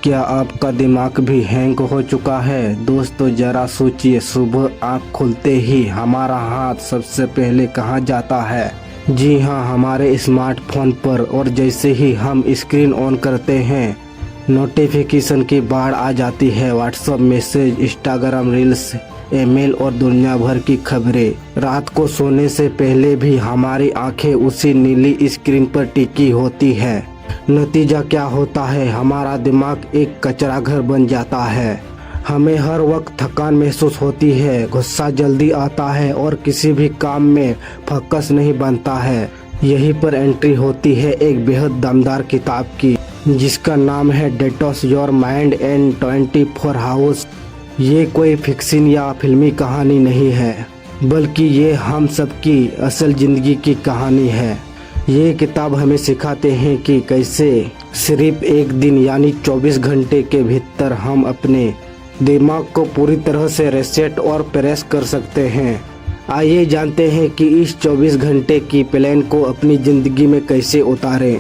क्या आपका दिमाग भी हैंग हो चुका है? दोस्तों जरा सोचिए, सुबह आँख खुलते ही हमारा हाथ सबसे पहले कहाँ जाता है? जी हाँ, हमारे स्मार्टफोन पर। और जैसे ही हम स्क्रीन ऑन करते हैं नोटिफिकेशन की बाढ़ आ जाती है। WhatsApp message, Instagram reels, email और दुनिया भर की खबरें। रात को सोने से पहले भी हमारी आंखें उसी नीली स्क्रीन पर टिकी होती है। नतीजा क्या होता है? हमारा दिमाग एक कचरा घर बन जाता है। हमें हर वक्त थकान महसूस होती है, गुस्सा जल्दी आता है और किसी भी काम में फोकस नहीं बनता है। यहीं पर एंट्री होती है एक बेहद दमदार किताब की, जिसका नाम है detox your mind in 24 hours. ये कोई फिक्शन या फिल्मी कहानी नहीं है, बल्कि ये हम सबकी असल जिंदगी की कहानी है। ये किताब हमें सिखाते हैं कि कैसे सिर्फ एक दिन यानी 24 घंटे के भीतर हम अपने दिमाग को पूरी तरह से रीसेट और प्रेस कर सकते हैं। आइए जानते हैं कि इस 24 घंटे की प्लान को अपनी ज़िंदगी में कैसे उतारें।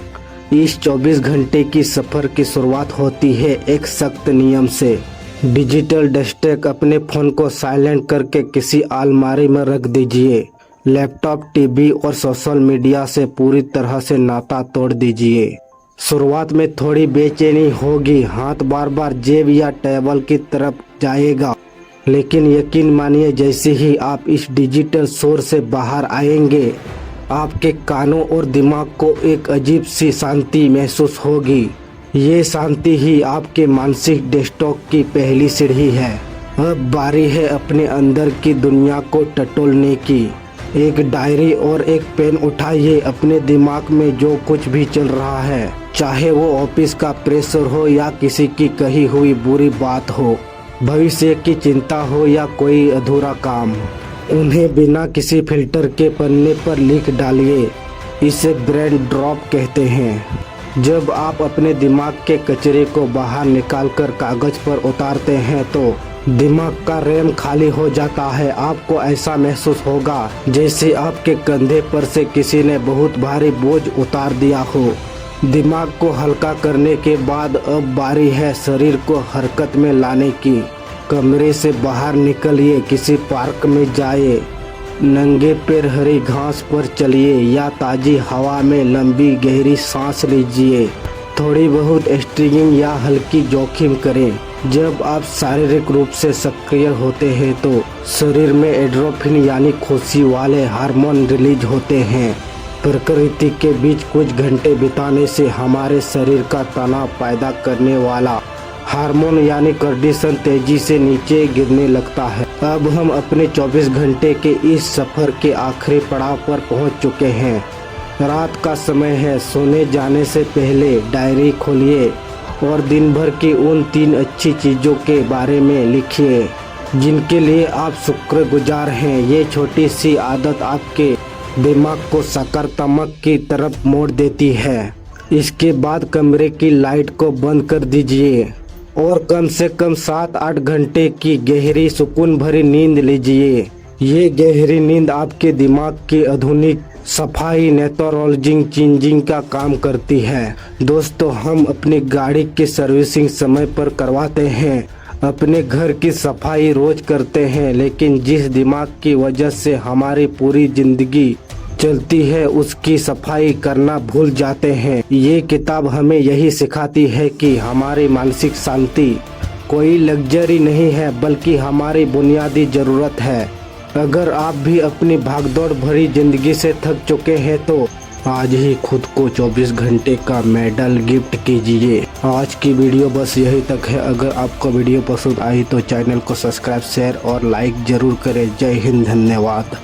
इस 24 घंटे की सफ़र की शुरुआत होती है एक सख्त नियम से। डिजिटल डेस्क, अपने फ़ोन को साइलेंट करके किसी अलमारी में रख दीजिए। लैपटॉप, टीवी और सोशल मीडिया से पूरी तरह से नाता तोड़ दीजिए। शुरुआत में थोड़ी बेचैनी होगी, हाथ बार बार जेब या टेबल की तरफ जाएगा, लेकिन यकीन मानिए जैसे ही आप इस डिजिटल शोर से बाहर आएंगे आपके कानों और दिमाग को एक अजीब सी शांति महसूस होगी। ये शांति ही आपके मानसिक डिटॉक्स की पहली सीढ़ी है। अब बारी है अपने अंदर की दुनिया को टटोलने की। एक डायरी और एक पेन उठाइए। अपने दिमाग में जो कुछ भी चल रहा है, चाहे वो ऑफिस का प्रेशर हो या किसी की कही हुई बुरी बात हो, भविष्य की चिंता हो या कोई अधूरा काम, उन्हें बिना किसी फिल्टर के पन्ने पर लिख डालिए। इसे ब्रेन ड्रॉप कहते हैं। जब आप अपने दिमाग के कचरे को बाहर निकालकर कागज पर उतारते हैं तो दिमाग का रैम खाली हो जाता है। आपको ऐसा महसूस होगा जैसे आपके कंधे पर से किसी ने बहुत भारी बोझ उतार दिया हो। दिमाग को हल्का करने के बाद अब बारी है शरीर को हरकत में लाने की। कमरे से बाहर निकलिए, किसी पार्क में जाइए, नंगे पैर हरी घास पर चलिए या ताज़ी हवा में लंबी गहरी सांस लीजिए। थोड़ी बहुत स्ट्रेचिंग या हल्की जोखिम करें। जब आप शारीरिक रूप से सक्रिय होते हैं तो शरीर में एंडोर्फिन यानी खुशी वाले हार्मोन रिलीज होते हैं। प्रकृति के बीच कुछ घंटे बिताने से हमारे शरीर का तनाव पैदा करने वाला हार्मोन यानी कार्टिसोल तेजी से नीचे गिरने लगता है। अब हम अपने 24 घंटे के इस सफ़र के आखिरी पड़ाव पर पहुंच चुके हैं। रात का समय है। सोने जाने से पहले डायरी खोलिए और दिन भर की उन 3 अच्छी चीज़ों के बारे में लिखिए जिनके लिए आप शुक्रगुजार हैं। ये छोटी सी आदत आपके दिमाग को सकारात्मक की तरफ मोड़ देती है। इसके बाद कमरे की लाइट को बंद कर दीजिए और कम से कम 7-8 घंटे की गहरी सुकून भरी नींद लीजिए। ये गहरी नींद आपके दिमाग की आधुनिक सफाई न्यूरोलॉजिक चेंजिंग का काम करती है। दोस्तों, हम अपनी गाड़ी की सर्विसिंग समय पर करवाते हैं, अपने घर की सफाई रोज करते हैं, लेकिन जिस दिमाग की वजह से हमारी पूरी जिंदगी चलती है उसकी सफाई करना भूल जाते हैं। ये किताब हमें यही सिखाती है कि हमारी मानसिक शांति कोई लग्जरी नहीं है, बल्कि हमारी बुनियादी ज़रूरत है। अगर आप भी अपनी भागदौड़ भरी जिंदगी से थक चुके हैं तो आज ही खुद को 24 घंटे का मेडल गिफ्ट कीजिए। आज की वीडियो बस यही तक है। अगर आपको वीडियो पसंद आई तो चैनल को सब्सक्राइब, शेयर और लाइक जरूर करें। जय हिंद, धन्यवाद।